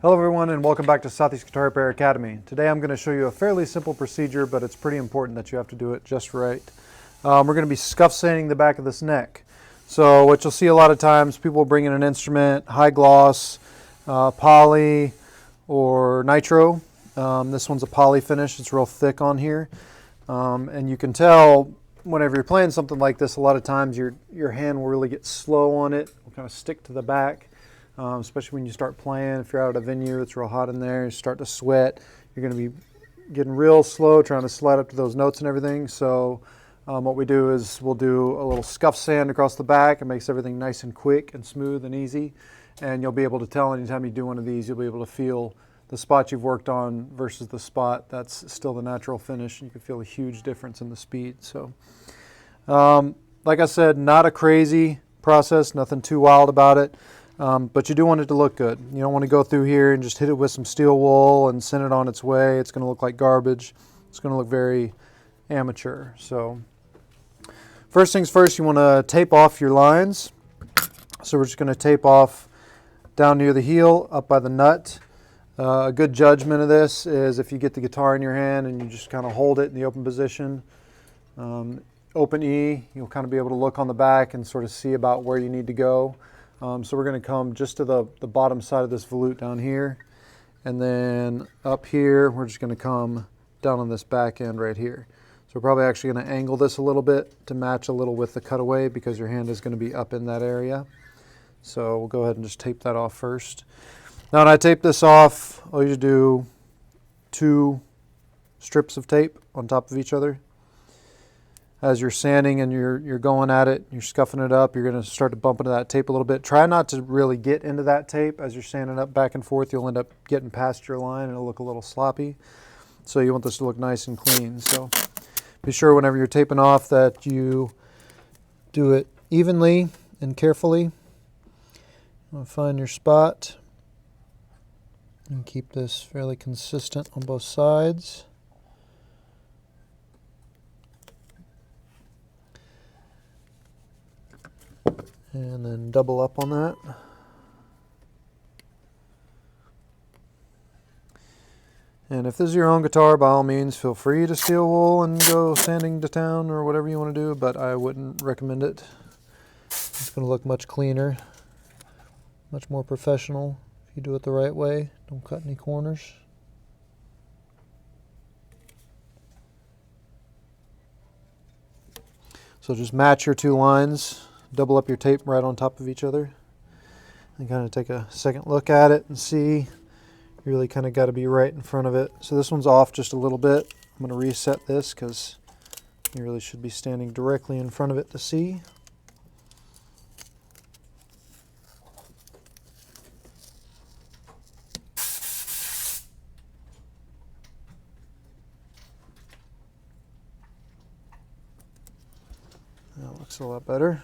Hello everyone and welcome back to Southeast Guitar Repair Academy. Today I'm going to show you a fairly simple procedure, but it's pretty important that you have to do it just right. We're going to be scuff sanding the back of this neck. So what you'll see a lot of times, people will bring in an instrument, high gloss, poly, or nitro. This one's a poly finish, it's real thick on here. And you can tell whenever you're playing something like this, a lot of times your hand will really get slow on it, will kind of stick to the back. Especially when you start playing. If you're out at a venue, it's real hot in there, you start to sweat, you're going to be getting real slow trying to slide up to those notes and everything. So what we do is we'll do a little scuff sand across the back. It makes everything nice and quick and smooth and easy, and you'll be able to tell anytime you do one of these, you'll be able to feel the spot you've worked on versus the spot that's still the natural finish, and you can feel a huge difference in the speed. So like I said, not a crazy process, nothing too wild about it. But you do want it to look good. You don't want to go through here and just hit it with some steel wool and send it on its way. It's going to look like garbage. It's going to look very amateur. So first things first, you want to tape off your lines. So we're just going to tape off down near the heel, up by the nut. A good judgment of this is if you get the guitar in your hand and you just kind of hold it in the open position. Open E, you'll kind of be able to look on the back and sort of see about where you need to go. So we're going to come just to the bottom side of this volute down here, and then up here we're just going to come down on this back end right here. So we're probably actually going to angle this a little bit to match a little with the cutaway because your hand is going to be up in that area. So we'll go ahead and just tape that off first. Now when I tape this off, I'll usually do 2 strips of tape on top of each other. As you're sanding and you're going at it, you're scuffing it up, you're going to start to bump into that tape a little bit. Try not to really get into that tape as you're sanding up back and forth. You'll end up getting past your line and it'll look a little sloppy. So you want this to look nice and clean. So be sure whenever you're taping off that you do it evenly and carefully. Find your spot and keep this fairly consistent on both sides. And then double up on that. And if this is your own guitar, by all means, feel free to steel wool and go sanding to town or whatever you want to do, but I wouldn't recommend it. It's going to look much cleaner, much more professional if you do it the right way. Don't cut any corners. So just match your 2 lines. Double up your tape right on top of each other and kind of take a second look at it and see. You really kind of got to be right in front of it. So this one's off just a little bit. I'm going to reset this because you really should be standing directly in front of it to see. That looks a lot better.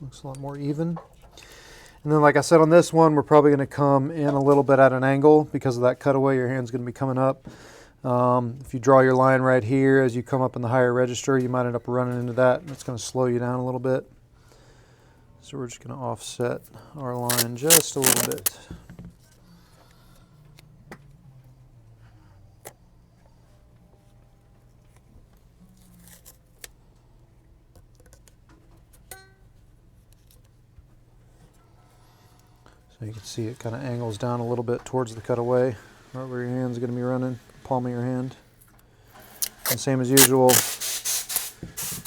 Looks a lot more even. And then like I said on this one, we're probably going to come in a little bit at an angle because of that cutaway. Your hand's going to be coming up. If you draw your line right here as you come up in the higher register, you might end up running into that, and it's going to slow you down a little bit. So we're just going to offset our line just a little bit. So you can see it kind of angles down a little bit towards the cutaway, right where your hand's going to be running, palm of your hand. And same as usual,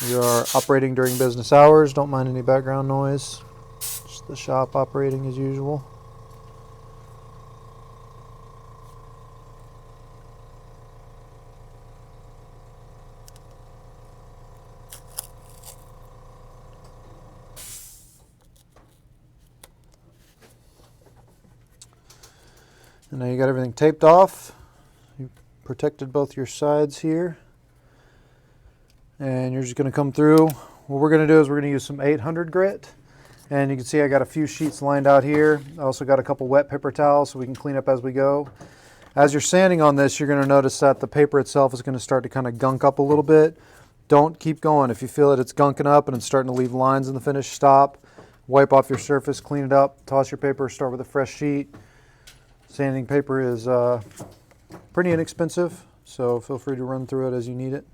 we are operating during business hours. Don't mind any background noise. Just the shop operating as usual. And now you got everything taped off. You protected both your sides here. And you're just going to come through. What we're going to do is we're going to use some 800 grit. And you can see I got a few sheets lined out here. I also got a couple wet paper towels so we can clean up as we go. As you're sanding on this, you're going to notice that the paper itself is going to start to kind of gunk up a little bit. Don't keep going. If you feel that it's gunking up and it's starting to leave lines in the finish, stop. Wipe off your surface, clean it up, toss your paper, start with a fresh sheet. Sanding paper is pretty inexpensive, so feel free to run through it as you need it.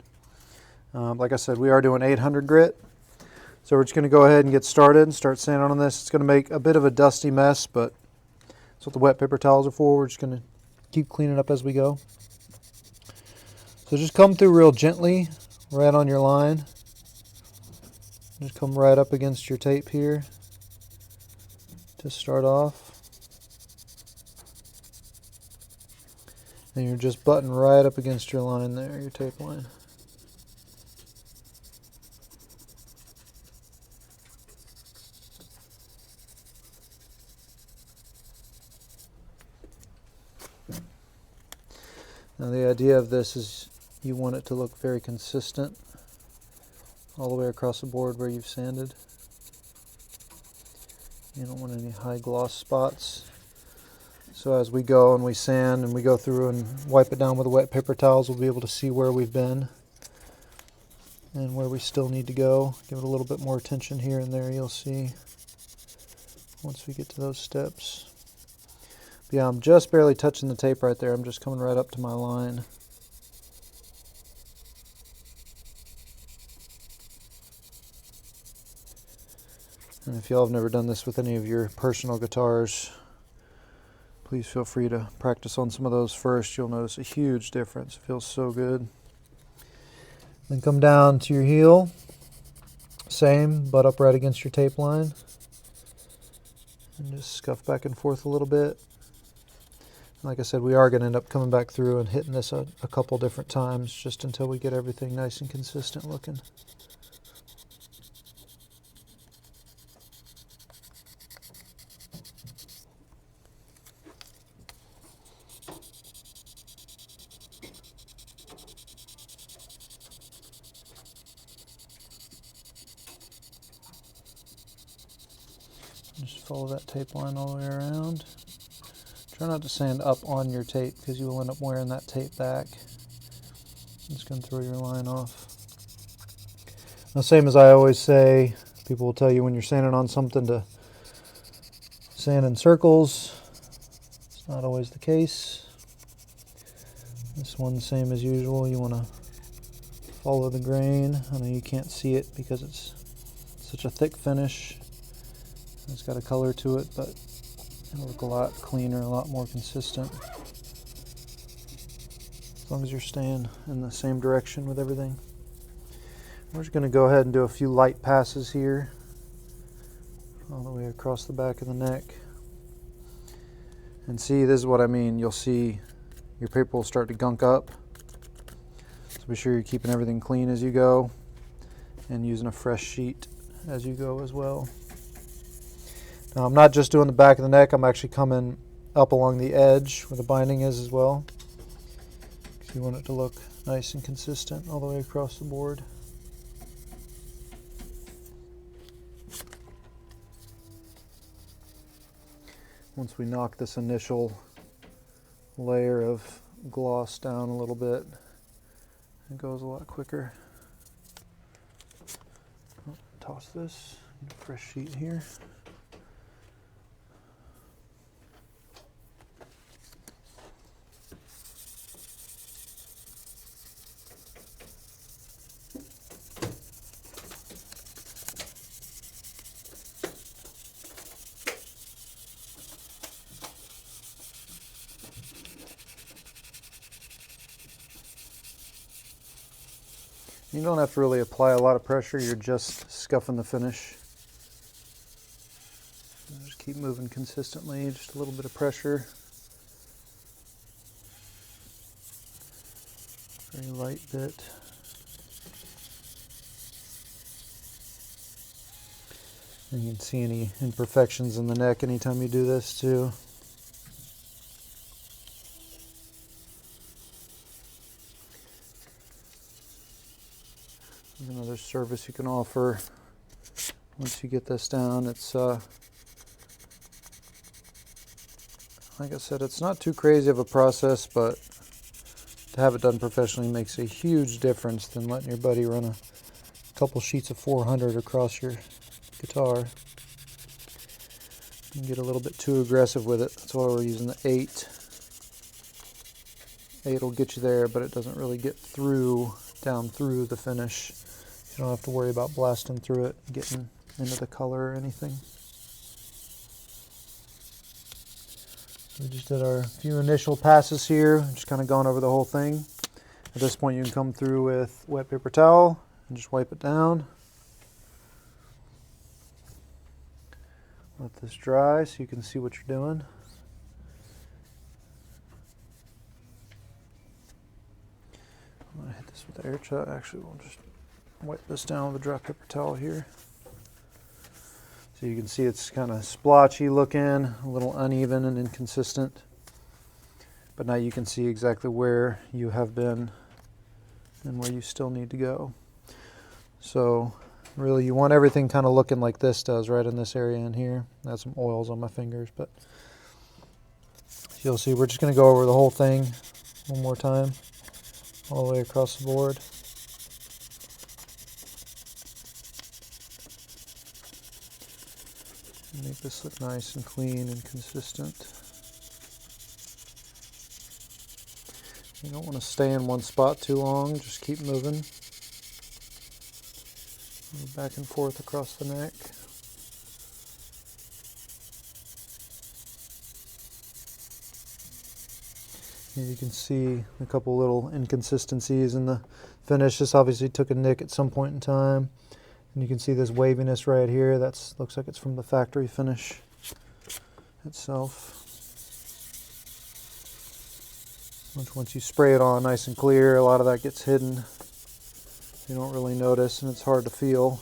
Like I said, we are doing 800 grit. So we're just going to go ahead and get started and start sanding on this. It's going to make a bit of a dusty mess, but that's what the wet paper towels are for. We're just going to keep cleaning up as we go. So just come through real gently, right on your line. Just come right up against your tape here to start off. And you're just butting right up against your line there, your tape line. Now the idea of this is you want it to look very consistent all the way across the board where you've sanded. You don't want any high gloss spots. So as we go and we sand and we go through and wipe it down with the wet paper towels, we'll be able to see where we've been and where we still need to go. Give it a little bit more attention here and there, you'll see, once we get to those steps. But yeah, I'm just barely touching the tape right there. I'm just coming right up to my line. And if y'all have never done this with any of your personal guitars, please feel free to practice on some of those first. You'll notice a huge difference. It feels so good. Then come down to your heel. Same, butt up right against your tape line. And just scuff back and forth a little bit. Like I said, we are going to end up coming back through and hitting this a couple different times just until we get everything nice and consistent looking. Just follow that tape line all the way around. Try not to sand up on your tape because you will end up wearing that tape back. I'm just going to throw your line off. Now, same as I always say, people will tell you when you're sanding on something to sand in circles. It's not always the case. This one, same as usual. You want to follow the grain. I know you can't see it because it's such a thick finish. It's got a color to it, but it'll look a lot cleaner, a lot more consistent. As long as you're staying in the same direction with everything. We're just going to go ahead and do a few light passes here, all the way across the back of the neck. And see, this is what I mean. You'll see your paper will start to gunk up. So be sure you're keeping everything clean as you go and using a fresh sheet as you go as well. Now, I'm not just doing the back of the neck, I'm actually coming up along the edge where the binding is as well. Because you want it to look nice and consistent all the way across the board. Once we knock this initial layer of gloss down a little bit, it goes a lot quicker. Oh, toss this, fresh sheet here. You don't have to really apply a lot of pressure, you're just scuffing the finish. Just keep moving consistently, just a little bit of pressure. Very light bit. And you can see any imperfections in the neck anytime you do this too. There's another service you can offer once you get this down. It's like I said, it's not too crazy of a process, but to have it done professionally makes a huge difference than letting your buddy run a couple sheets of 400 across your guitar. You can get a little bit too aggressive with it. That's why we're using the 8. 8 will get you there, but it doesn't really get through, down through the finish. You don't have to worry about blasting through it, getting into the color or anything. We just did our few initial passes here, just kind of gone over the whole thing. At this point you can come through with wet paper towel and just wipe it down. Let this dry so you can see what you're doing. I'm going to hit this with the air shot. Actually, we'll just wipe this down with a dry paper towel here. So you can see it's kind of splotchy looking, a little uneven and inconsistent. But now you can see exactly where you have been and where you still need to go. So really you want everything kind of looking like this does right in this area in here. I have some oils on my fingers, but you'll see we're just going to go over the whole thing one more time, all the way across the board. Make this look nice and clean and consistent. You don't want to stay in one spot too long, just keep moving. Move back and forth across the neck. Here you can see a couple little inconsistencies in the finish. This obviously took a nick at some point in time. And you can see this waviness right here. That looks like it's from the factory finish itself. Once you spray it on nice and clear, a lot of that gets hidden. You don't really notice, and it's hard to feel.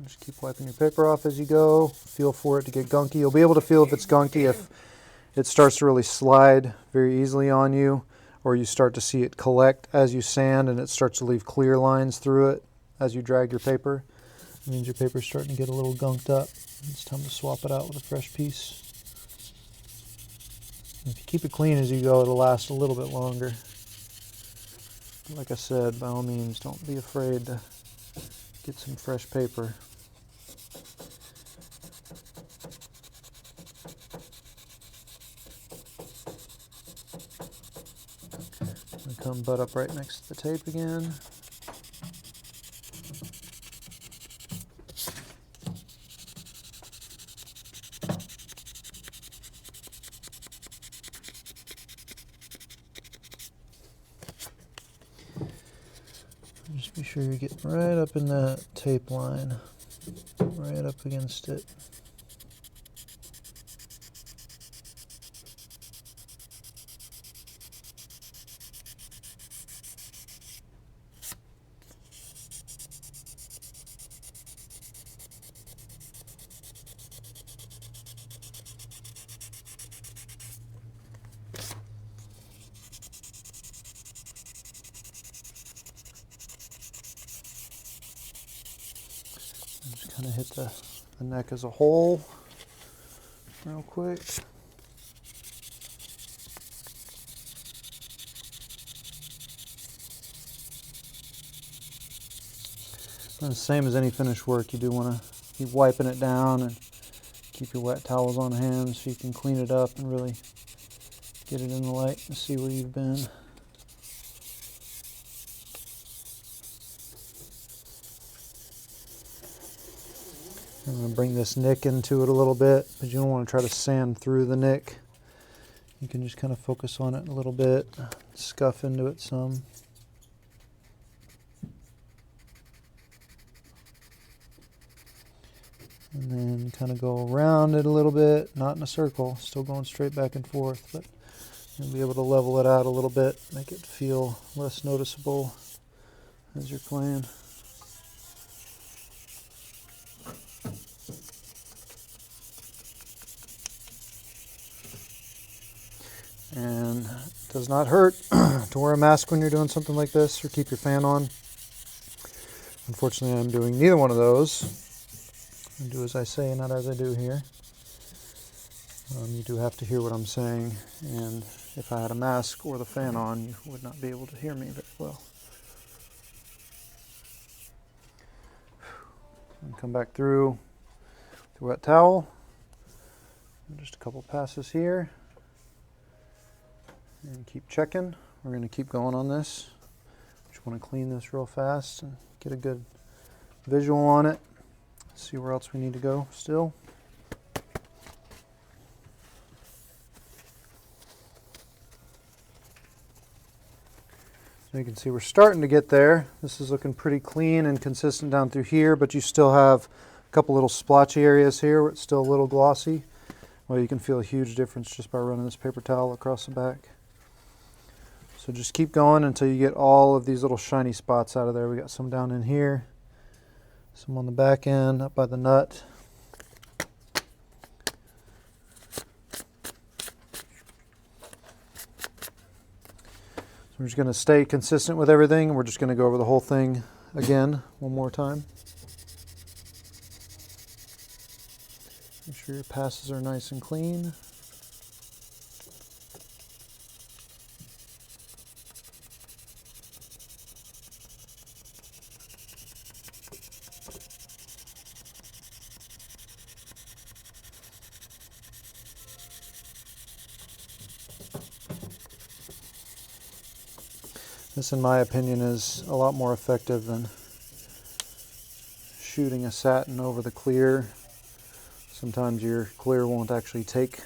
Just keep wiping your paper off as you go. Feel for it to get gunky. You'll be able to feel if it's gunky if it starts to really slide very easily on you, or you start to see it collect as you sand and it starts to leave clear lines through it as you drag your paper. It means your paper's starting to get a little gunked up. It's time to swap it out with a fresh piece. If you keep it clean as you go, it'll last a little bit longer. But like I said, by all means, don't be afraid to get some fresh paper. Come butt up right next to the tape again. Just be sure you're getting right up in that tape line, right up against it. Just kind of hit the neck as a whole real quick. And the same as any finished work, you do want to keep wiping it down and keep your wet towels on hand so you can clean it up and really get it in the light and see where you've been. I'm going to bring this nick into it a little bit, but you don't want to try to sand through the nick. You can just kind of focus on it a little bit, scuff into it some. And then kind of go around it a little bit, not in a circle, still going straight back and forth, but you'll be able to level it out a little bit, make it feel less noticeable as you're playing. And it does not hurt to wear a mask when you're doing something like this, or keep your fan on. Unfortunately, I'm doing neither one of those. I do as I say, not as I do here. You do have to hear what I'm saying, and if I had a mask or the fan on, you would not be able to hear me very well. And come back through the wet towel. And just a couple passes here. And keep checking. We're going to keep going on this. Just want to clean this real fast and get a good visual on it. See where else we need to go still. So you can see we're starting to get there. This is looking pretty clean and consistent down through here, but you still have a couple little splotchy areas here where it's still a little glossy. Well, you can feel a huge difference just by running this paper towel across the back. So just keep going until you get all of these little shiny spots out of there. We got some down in here, some on the back end, up by the nut. So we're just going to stay consistent with everything. We're just going to go over the whole thing again one more time. Make sure your passes are nice and clean. This, in my opinion, is a lot more effective than shooting a satin over the clear. Sometimes your clear won't actually take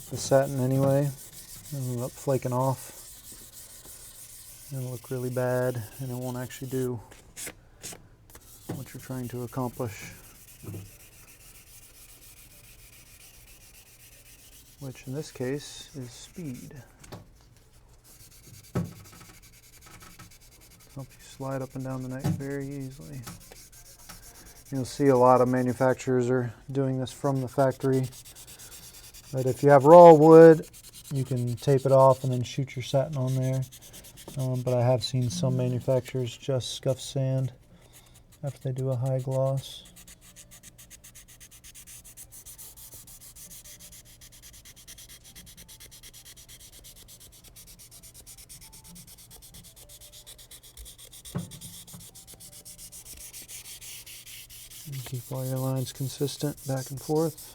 the satin anyway. It'll end up flaking off. It'll look really bad, and it won't actually do what you're trying to accomplish. Which in this case is speed. Help you slide up and down the neck very easily. You'll see a lot of manufacturers are doing this from the factory. But if you have raw wood, you can tape it off and then shoot your satin on there. But I have seen some manufacturers just scuff sand after they do a high gloss. And keep all your lines consistent back and forth.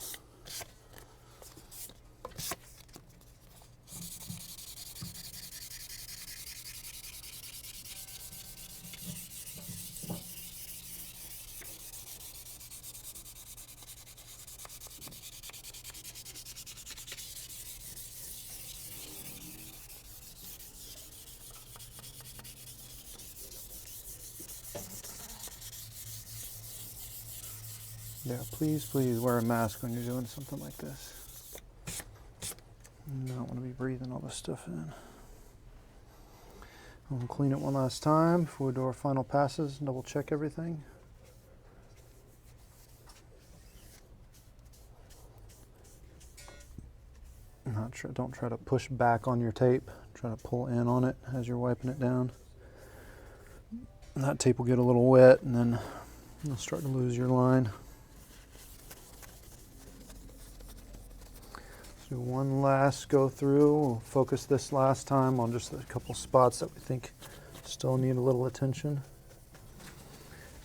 Yeah, please wear a mask when you're doing something like this. You don't want to be breathing all this stuff in. We'll clean it one last time before we do our final passes and double check everything. Don't try to push back on your tape. Try to pull in on it as you're wiping it down. And that tape will get a little wet, and then you'll start to lose your line. Do one last go through. We'll focus this last time on just a couple spots that we think still need a little attention.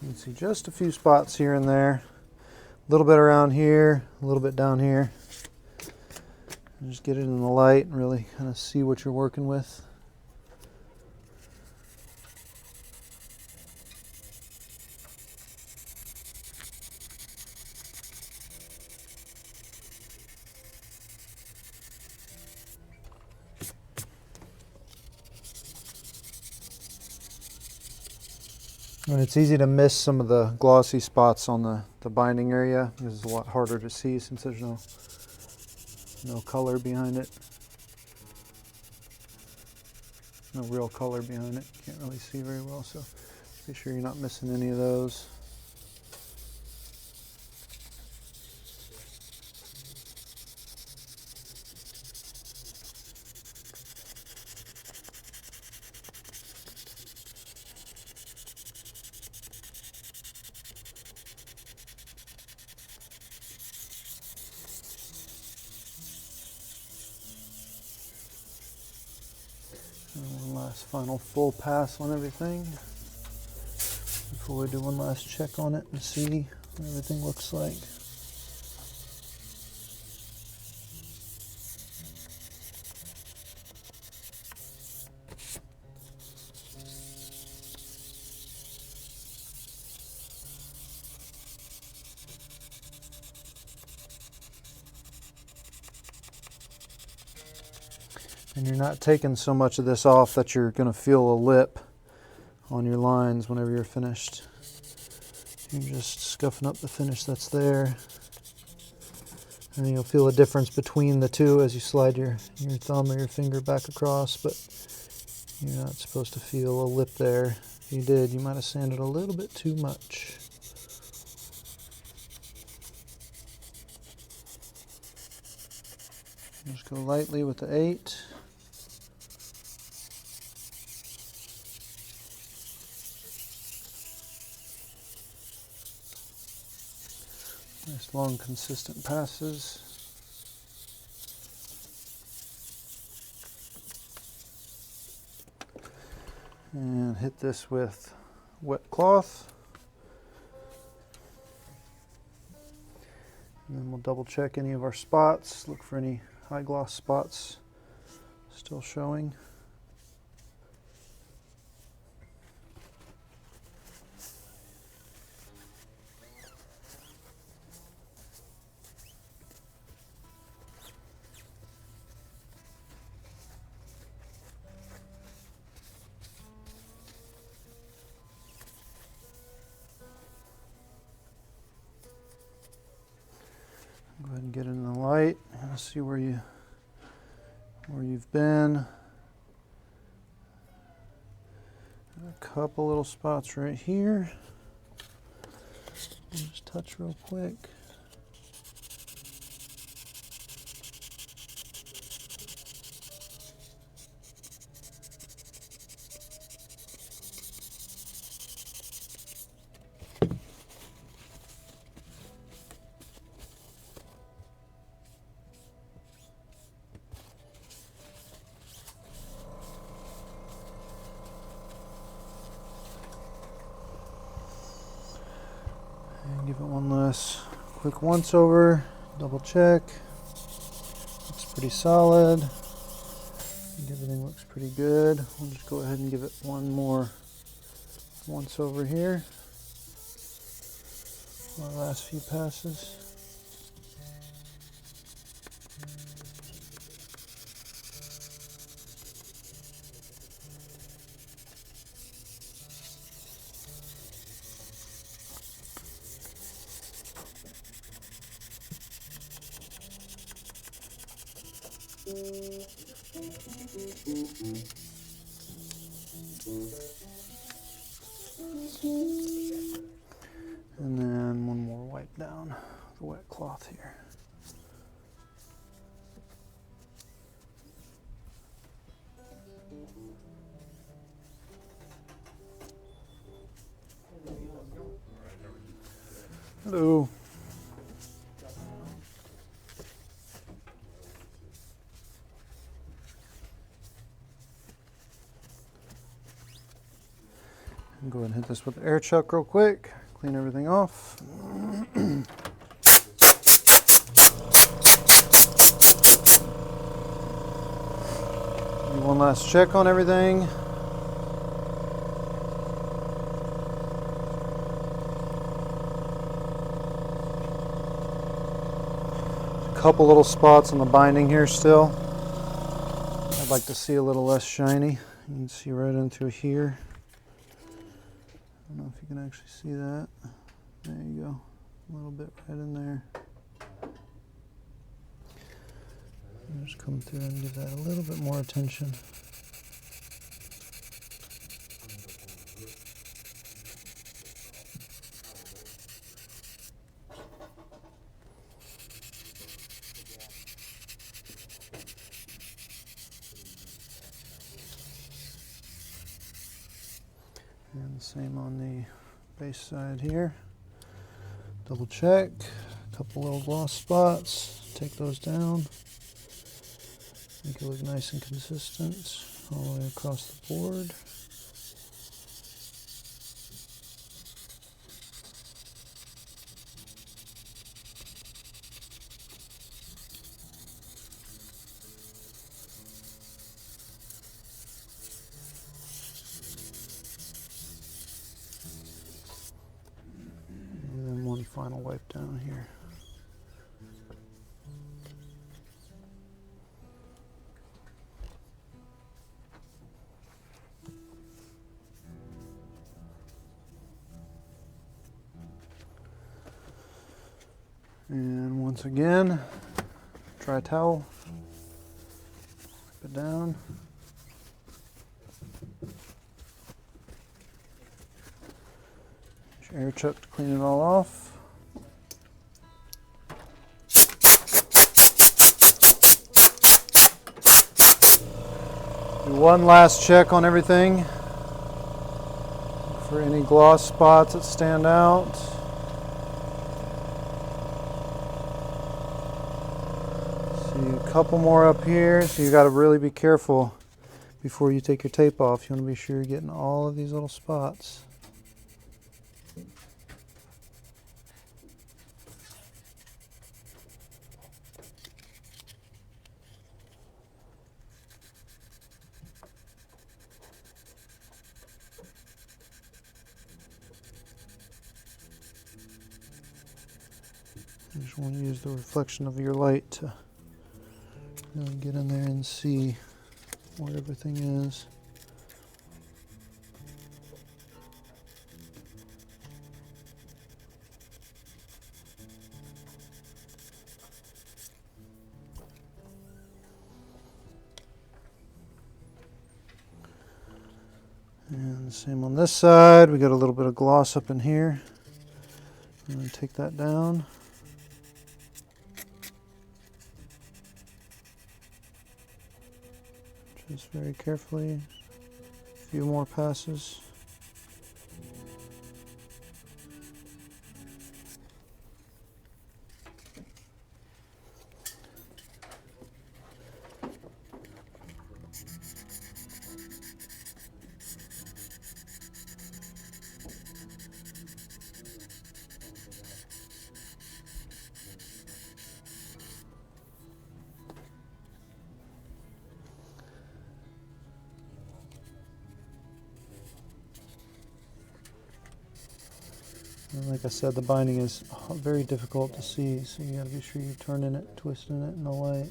You can see just a few spots here and there. A little bit around here, a little bit down here. And just get it in the light and really kind of see what you're working with. And it's easy to miss some of the glossy spots on the binding area because it's a lot harder to see since there's no color behind it. No real color behind it. Can't really see very well, so be sure you're not missing any of those. And one last final full pass on everything before we do one last check on it and see what everything looks like. And you're not taking so much of this off that you're going to feel a lip on your lines whenever you're finished. You're just scuffing up the finish that's there. And you'll feel a difference between the two as you slide your thumb or your finger back across, but you're not supposed to feel a lip there. If you did, you might have sanded a little bit too much. Just go lightly with the 8. Nice long consistent passes. And hit this with wet cloth. And then we'll double check any of our spots, look for any high gloss spots still showing. Go ahead and get it in the light and see where you've been. A couple little spots right here. Just touch real quick. And give it one last quick once over, double check. Looks pretty solid. Everything looks pretty good. We'll just go ahead and give it one more once over here. Our last few passes. And then one more wipe down the wet cloth here. Hello. Go ahead and hit this with the air chuck real quick, clean everything off. Do one last check on everything. A couple little spots on the binding here still. I'd like to see a little less shiny. You can see right in through here. I don't know if you can actually see that. There you go. A little bit right in there. And just come through and give that a little bit more attention. And the same on the base side here. Double check, a couple little gloss spots, take those down. Make it look nice and consistent all the way across the board. final wipe down here. And once again, dry towel, wipe it down. Use your air chuck to clean it all off. Do one last check on everything. Look for any gloss spots that stand out. A couple more up here, so you got to really be careful before you take your tape off. You want to be sure you're getting all of these little spots. You just want to use the reflection of your light to really get in there and see where everything is. And same on this side. We got a little bit of gloss up in here. I'm going to take that down. Just very carefully, a few more passes. And like I said, the binding is very difficult to see, so you got to be sure you're turning it, twisting it in the light.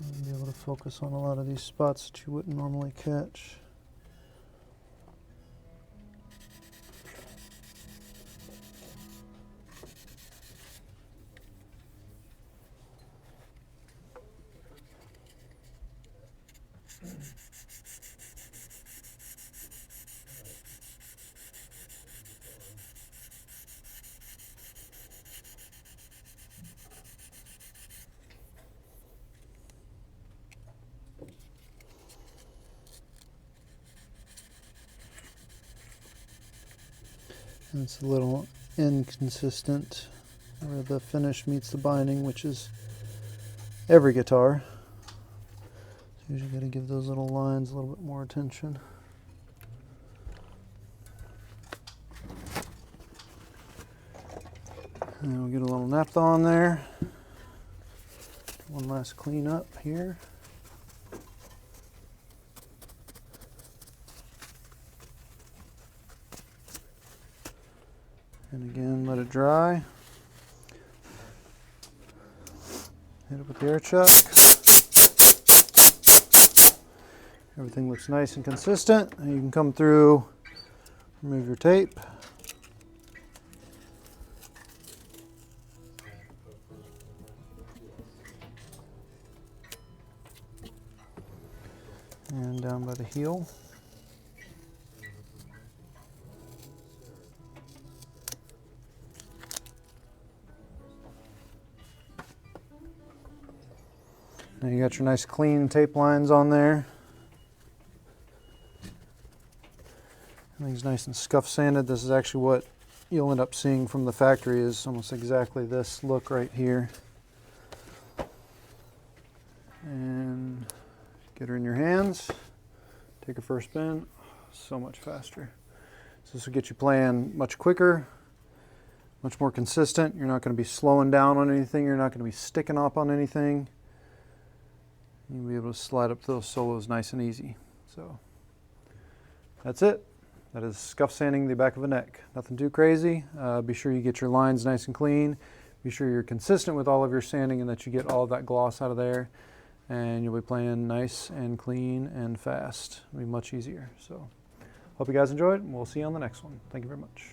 And be able to focus on a lot of these spots that you wouldn't normally catch. And it's a little inconsistent where the finish meets the binding, which is every guitar. So you got to give those little lines a little bit more attention. And we'll get a little naphtha on there. One last clean up here. And again, let it dry. Hit it with the air chuck. Everything looks nice and consistent. And you can come through, remove your tape. And down by the heel. Now you got your nice clean tape lines on there. Everything's nice and scuff sanded. This is actually what you'll end up seeing from the factory, is almost exactly this look right here. And get her in your hands. Take her first spin. So much faster. So this will get you playing much quicker, much more consistent. You're not going to be slowing down on anything. You're not going to be sticking up on anything. You'll be able to slide up those solos nice and easy. So that's it. That is scuff sanding the back of a neck. Nothing too crazy. Be sure you get your lines nice and clean. Be sure you're consistent with all of your sanding and that you get all of that gloss out of there. And you'll be playing nice and clean and fast. It'll be much easier. So hope you guys enjoyed, and we'll see you on the next one. Thank you very much.